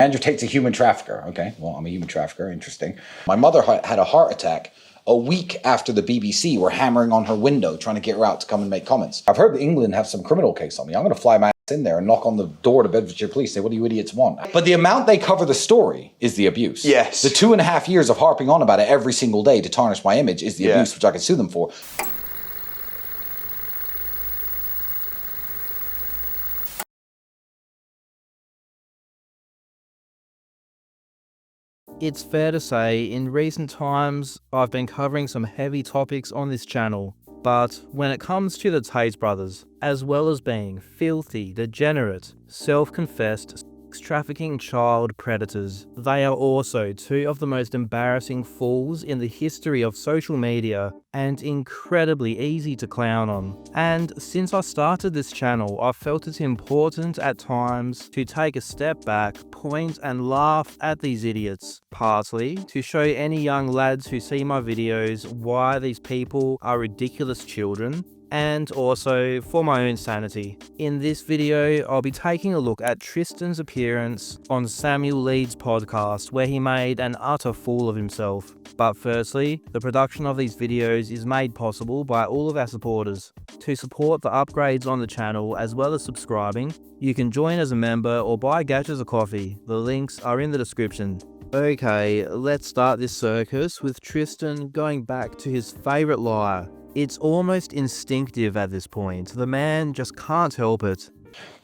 Andrew Tate's a human trafficker. Okay, well, I'm a human trafficker. Interesting. My mother had a heart attack a week after the BBC were hammering on her window trying to get her out to come and make comments. I've heard that England have some criminal case on me. I'm going to fly my ass in there and knock on the door to Bedfordshire Police, say, what do you idiots want? But the amount they cover the story is the abuse. Yes. The 2.5 years of harping on about it every single day to tarnish my image is the abuse, which I can sue them for. It's fair to say, in recent times, I've been covering some heavy topics on this channel, but when it comes to the Tate brothers, as well as being filthy, degenerate, self-confessed, sex-trafficking child predators, they are also two of the most embarrassing fools in the history of social media and incredibly easy to clown on. And since I started this channel, I've felt it's important at times to take a step back, point and laugh at these idiots, partly to show any young lads who see my videos why these people are ridiculous children, and also for my own sanity. In this video, I'll be taking a look at Tristan's appearance on Samuel Leeds' podcast where he made an utter fool of himself. But firstly, the production of these videos is made possible by all of our supporters. To support the upgrades on the channel as well as subscribing, you can join as a member or buy Gadget a coffee. The links are in the description. Okay, let's start this circus with Tristan going back to his favourite lie. It's almost instinctive at this point. The man just can't help it.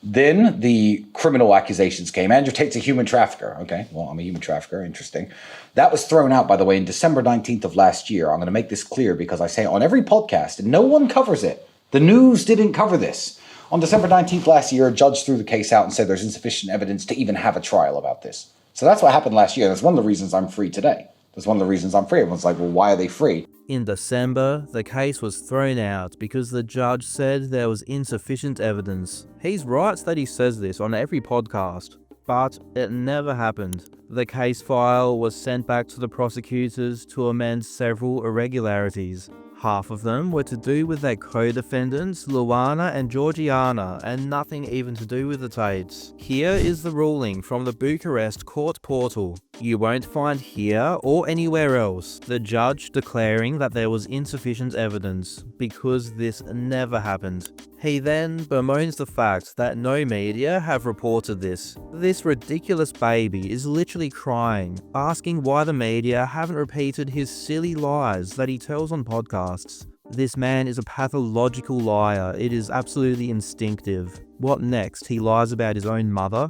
Then the criminal accusations came. Andrew Tate's a human trafficker. Okay, well, I'm a human trafficker. Interesting. That was thrown out, by the way, in December 19th of last year. I'm going to make this clear because I say it on every podcast and no one covers it. The news didn't cover this. On December 19th last year, a judge threw the case out and said there's insufficient evidence to even have a trial about this. So that's what happened last year. That's one of the reasons I'm free today. That's one of the reasons I'm free. Everyone's like, well, why are they free? In December, the case was thrown out because the judge said there was insufficient evidence. He's right that he says this on every podcast, but it never happened. The case file was sent back to the prosecutors to amend several irregularities. Half of them were to do with their co-defendants, Luana and Georgiana, and nothing even to do with the Tates. Here is the ruling from the Bucharest court portal. You won't find here or anywhere else the judge declaring that there was insufficient evidence, because this never happened. He then bemoans the fact that no media have reported this. This ridiculous baby is literally crying, asking why the media haven't repeated his silly lies that he tells on podcasts. This man is a pathological liar. It is absolutely instinctive. What next? He lies about his own mother?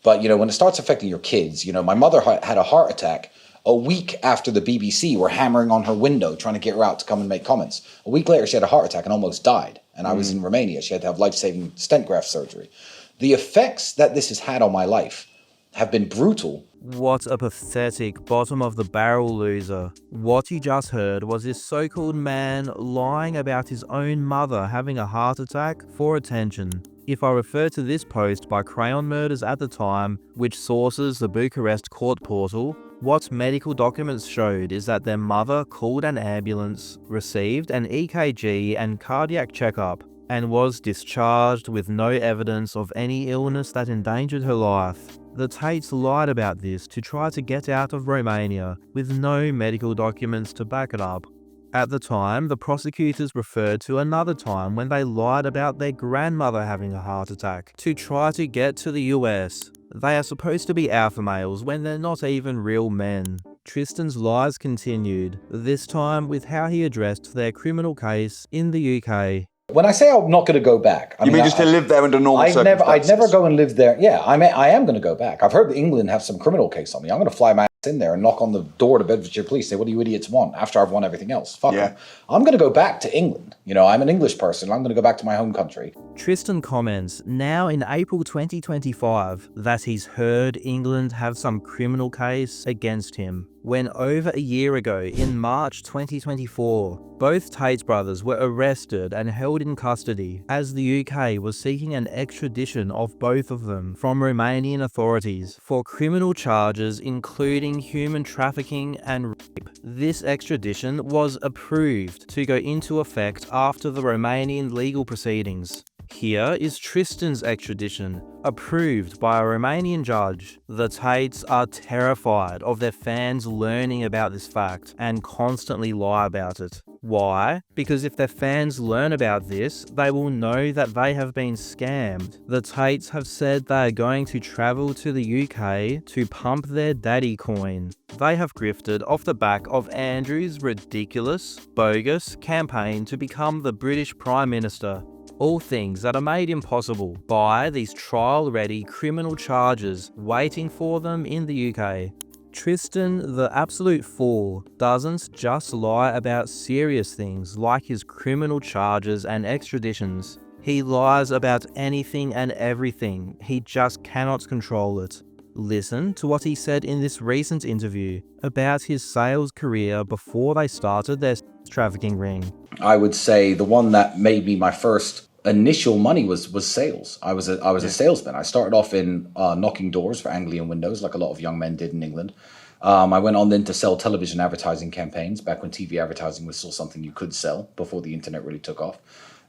But, when it starts affecting your kids, my mother had a heart attack a week after the BBC were hammering on her window trying to get her out to come and make comments. A week later, she had a heart attack and almost died. And I was in Romania. She had to have life-saving stent graft surgery. The effects that this has had on my life have been brutal. What a pathetic bottom-of-the-barrel loser. What you just heard was this so-called man lying about his own mother having a heart attack for attention. If I refer to this post by Crayon Murders at the time, which sources the Bucharest court portal, what medical documents showed is that their mother called an ambulance, received an EKG and cardiac checkup, and was discharged with no evidence of any illness that endangered her life. The Tates lied about this to try to get out of Romania, with no medical documents to back it up. At the time, the prosecutors referred to another time when they lied about their grandmother having a heart attack to try to get to the US. They are supposed to be alpha males when they're not even real men. Tristan's lies continued, this time with how he addressed their criminal case in the UK. When I say I'm not going to go back, I mean just to live there under normal circumstances? I'd never go and live there. Yeah, I am going to go back. I've heard that England have some criminal case on me. I'm going to fly my ass in there and knock on the door to Bedfordshire Police, say, what do you idiots want? After I've won everything else. Fuck them. I'm going to go back to England. I'm an English person. I'm going to go back to my home country. Tristan comments, now in April 2025, that he's heard England have some criminal case against him, when over a year ago, in March 2024, both Tate brothers were arrested and held in custody as the UK was seeking an extradition of both of them from Romanian authorities for criminal charges including human trafficking and rape. This extradition was approved to go into effect after the Romanian legal proceedings. Here is Tristan's extradition, approved by a Romanian judge. The Tates are terrified of their fans learning about this fact and constantly lie about it. Why? Because if their fans learn about this, they will know that they have been scammed. The Tates have said they are going to travel to the UK to pump their daddy coin. They have grifted off the back of Andrew's ridiculous, bogus campaign to become the British Prime Minister. All things that are made impossible by these trial-ready criminal charges waiting for them in the UK. Tristan, the absolute fool, doesn't just lie about serious things like his criminal charges and extraditions. He lies about anything and everything. He just cannot control it. Listen to what he said in this recent interview about his sales career before they started their trafficking ring. I would say the one that made me my first initial money was sales. I was a salesman. I started off in knocking doors for Anglian windows, like a lot of young men did in England. I went on then to sell television advertising campaigns back when TV advertising was still something you could sell before the internet really took off.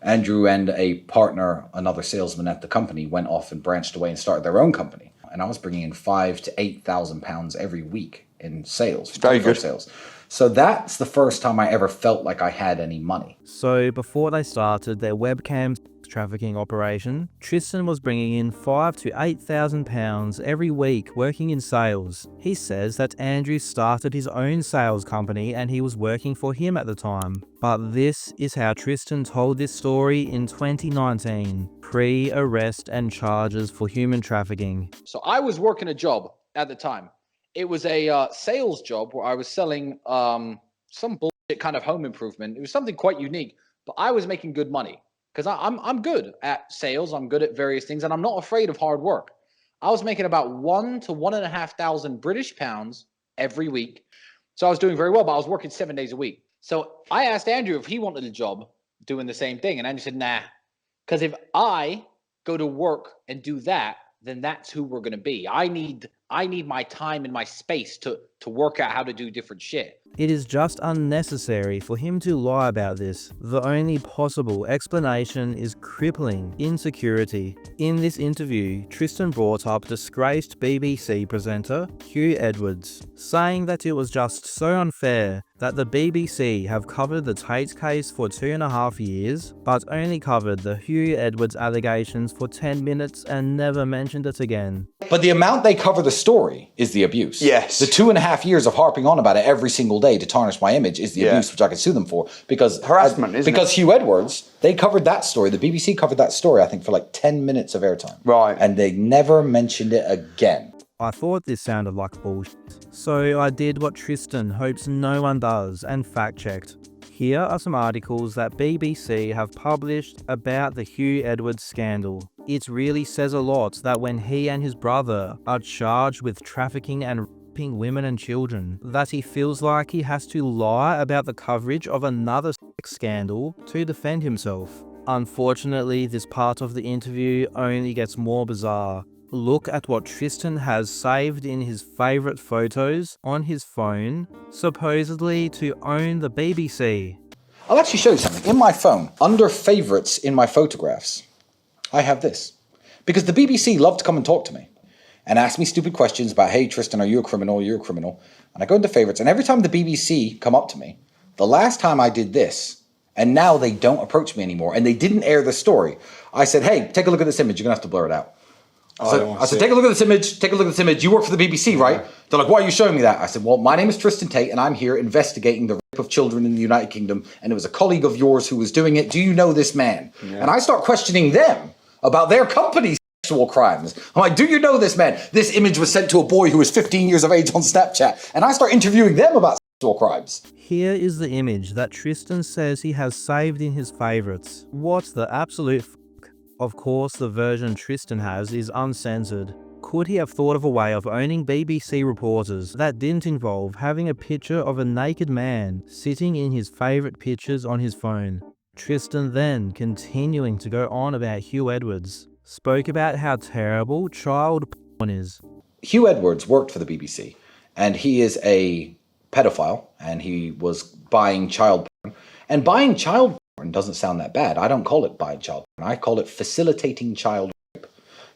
Andrew and a partner, another salesman at the company, went off and branched away and started their own company. And I was bringing in £5,000 to £8,000 every week in sales. Very good sales. So that's the first time I ever felt like I had any money. So before they started their webcam trafficking operation, Tristan was bringing in £5,000 to £8,000 every week working in sales. He says that Andrew started his own sales company and he was working for him at the time. But this is how Tristan told this story in 2019, pre-arrest and charges for human trafficking. So I was working a job at the time. It was a sales job where I was selling some bullshit kind of home improvement. It was something quite unique, but I was making good money because I'm good at sales. I'm good at various things, and I'm not afraid of hard work. I was making about £1,000 to £1,500 British pounds every week. So I was doing very well, but I was working 7 days a week. So I asked Andrew if he wanted a job doing the same thing, and Andrew said, nah, because if I go to work and do that, then that's who we're going to be. I need my time and my space to work out how to do different shit. It is just unnecessary for him to lie about this. The only possible explanation is crippling insecurity. In this interview, Tristan brought up disgraced BBC presenter Hugh Edwards, saying that it was just so unfair that the BBC have covered the Tate case for 2.5 years, but only covered the Hugh Edwards allegations for 10 minutes and never mentioned it again. But the amount they cover the story is the abuse. Yes. The 2.5 years of harping on about it every single day to tarnish my image is the abuse, which I can sue them for. Because harassment, isn't it? Because Hugh Edwards, they covered that story. The BBC covered that story, I think, for like 10 minutes of airtime. Right. And they never mentioned it again. I thought this sounded like bullshit, so I did what Tristan hopes no one does and fact-checked. Here are some articles that BBC have published about the Hugh Edwards scandal. It really says a lot that when he and his brother are charged with trafficking and raping women and children, that he feels like he has to lie about the coverage of another sex scandal to defend himself. Unfortunately, this part of the interview only gets more bizarre. Look at what Tristan has saved in his favourite photos on his phone, supposedly to own the BBC. I'll actually show you something. In my phone, under favourites in my photographs, I have this. Because the BBC love to come and talk to me and ask me stupid questions about, hey, Tristan, are you a criminal? Are you a criminal? And I go into favourites, and every time the BBC come up to me, the last time I did this, and now they don't approach me anymore, and they didn't air the story, I said, hey, take a look at this image. You're going to have to blur it out. I said, take a look at this image. Take a look at this image. You work for the BBC, right? They're like, why are you showing me that? I said, well, my name is Tristan Tate, and I'm here investigating the rape of children in the United Kingdom, and it was a colleague of yours who was doing it. Do you know this man? Yeah. And I start questioning them about their company's sexual crimes. I'm like, do you know this man? This image was sent to a boy who was 15 years of age on Snapchat, and I start interviewing them about sexual crimes. Here is the image that Tristan says he has saved in his favourites. What the absolute Of course, the version Tristan has is uncensored. Could he have thought of a way of owning BBC reporters that didn't involve having a picture of a naked man sitting in his favourite pictures on his phone? Tristan then, continuing to go on about Hugh Edwards, spoke about how terrible child porn is. Hugh Edwards worked for the BBC, and he is a pedophile, and he was buying child porn. And buying child porn doesn't sound that bad. I don't call it buying child porn. And I call it facilitating child rape.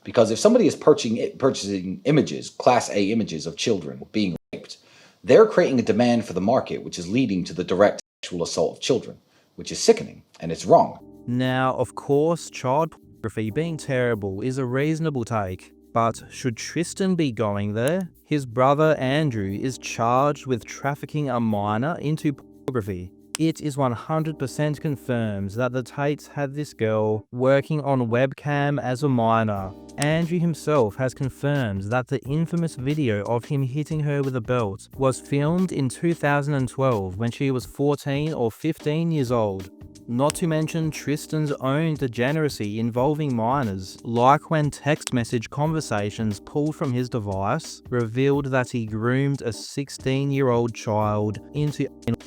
Because if somebody is purchasing images, Class A images of children being raped, they're creating a demand for the market, which is leading to the direct sexual assault of children, which is sickening, and it's wrong. Now, of course, child pornography being terrible is a reasonable take, but should Tristan be going there? His brother Andrew is charged with trafficking a minor into pornography. It is 100% confirmed that the Tates had this girl working on webcam as a minor. Andrew himself has confirmed that the infamous video of him hitting her with a belt was filmed in 2012 when she was 14 or 15 years old. Not to mention Tristan's own degeneracy involving minors, like when text message conversations pulled from his device revealed that he groomed a 16-year-old child into anal.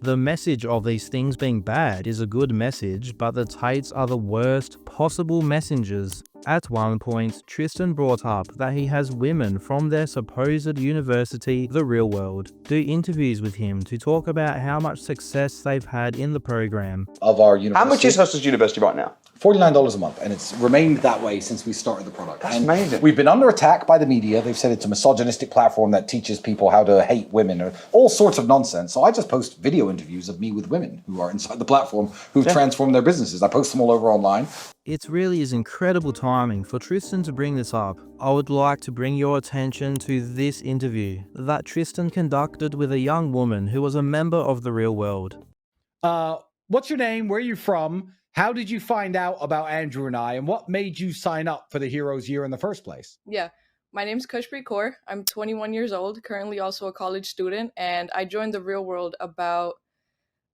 The message of these things being bad is a good message, but the Tates are the worst possible messengers. At one point, Tristan brought up that he has women from their supposed university, the real world, do interviews with him to talk about how much success they've had in the program. Of our university. How much is Hustlers University right now? $49 a month, and it's remained that way since we started the product. That's and amazing. We've been under attack by the media. They've said it's a misogynistic platform that teaches people how to hate women or all sorts of nonsense. So I just post video interviews of me with women who are inside the platform who've transformed their businesses. I post them all over online. It really is incredible timing for Tristan to bring this up. I would like to bring your attention to this interview that Tristan conducted with a young woman who was a member of the real world. What's your name? Where are you from? How did you find out about Andrew and I? And what made you sign up for the Heroes Year in the first place? Yeah, my name's Kushpreet Kaur. I'm 21 years old, currently also a college student, and I joined the real world about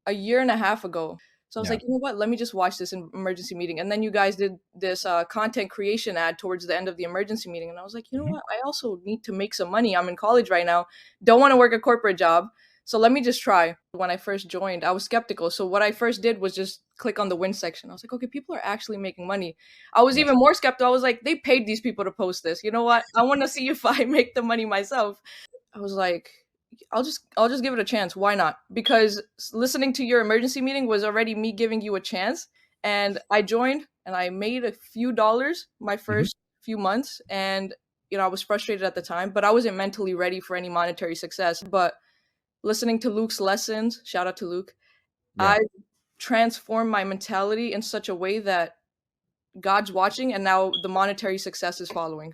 a year and a half ago. So I was like, you know what, let me just watch this emergency meeting. And then you guys did this content creation ad towards the end of the emergency meeting. And I was like, you know what, I also need to make some money. I'm in college right now. Don't want to work a corporate job. So let me just try. When I first joined, I was skeptical. So what I first did was just click on the win section. I was like, okay, people are actually making money. I was even more skeptical. I was like, they paid these people to post this. You know what? I want to see if I make the money myself. I was like, I'll just give it a chance. Why not? Because listening to your emergency meeting was already me giving you a chance. And I joined and I made a few dollars my first few months. And, you know, I was frustrated at the time, but I wasn't mentally ready for any monetary success. But listening to Luke's lessons, shout out to Luke, I transformed my mentality in such a way that God's watching and now the monetary success is following.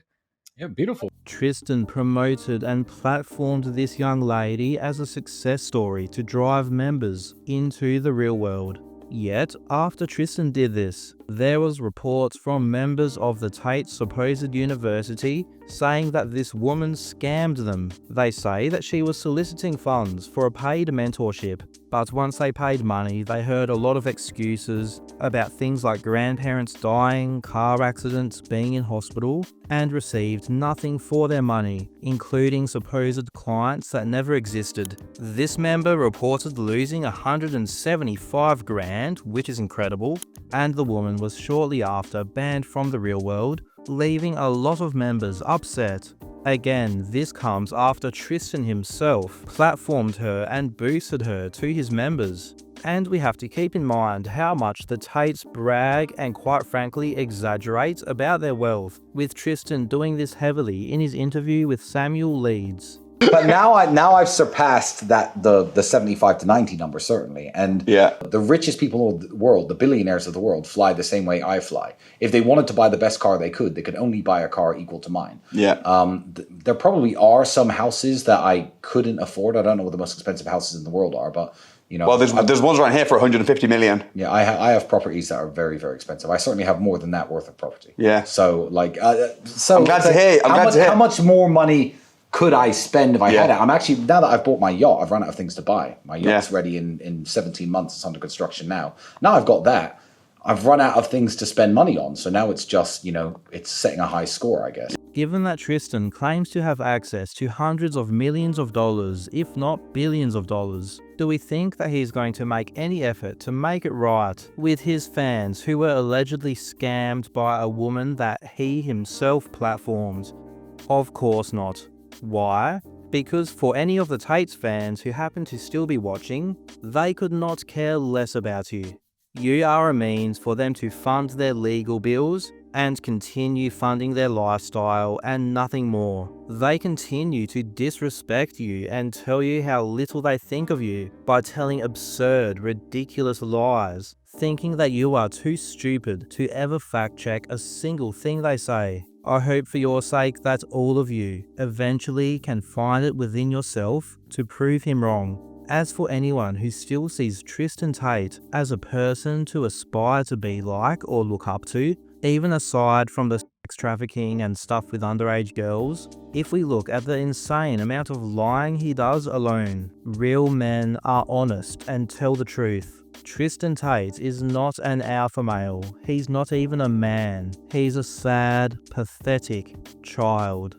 Yeah, beautiful. Tristan promoted and platformed this young lady as a success story to drive members into the real world. Yet, after Tristan did this, there was reports from members of the Tate's supposed university saying that this woman scammed them. They say that she was soliciting funds for a paid mentorship, but once they paid money, they heard a lot of excuses about things like grandparents dying, car accidents, being in hospital, and received nothing for their money, including supposed clients that never existed. This member reported losing $175,000, which is incredible, and the woman was shortly after banned from the real world, leaving a lot of members upset. Again, this comes after Tristan himself platformed her and boosted her to his members. And we have to keep in mind how much the Tates brag and quite frankly exaggerate about their wealth, with Tristan doing this heavily in his interview with Samuel Leeds. But now I've surpassed the 75 to 90 number, certainly. And the richest people of the world, the billionaires of the world, fly the same way I fly. If they wanted to buy the best car they could only buy a car equal to mine. There probably are some houses that I couldn't afford. I don't know what the most expensive houses in the world are, but you know. Well, there's ones around here for 150 million. Yeah, I have properties that are very, very expensive. I certainly have more than that worth of property. Yeah. So like, I'm glad to hear. How much more money could I spend if I had it? I'm actually, now that I've bought my yacht, I've run out of things to buy. My yacht's ready in 17 months. It's under construction now. Now I've got that. I've run out of things to spend money on. So now it's just, you know, it's setting a high score, I guess. Given that Tristan claims to have access to hundreds of millions of dollars, if not billions of dollars, do we think that he's going to make any effort to make it right with his fans who were allegedly scammed by a woman that he himself platformed? Of course not. Why? Because for any of the Tate's fans who happen to still be watching, they could not care less about you. You are a means for them to fund their legal bills and continue funding their lifestyle and nothing more. They continue to disrespect you and tell you how little they think of you by telling absurd, ridiculous lies, thinking that you are too stupid to ever fact check a single thing they say. I hope for your sake that all of you eventually can find it within yourself to prove him wrong. As for anyone who still sees Tristan Tate as a person to aspire to be like or look up to, even aside from the sex trafficking and stuff with underage girls, if we look at the insane amount of lying he does alone, real men are honest and tell the truth. Tristan Tate is not an alpha male. He's not even a man. He's a sad, pathetic child.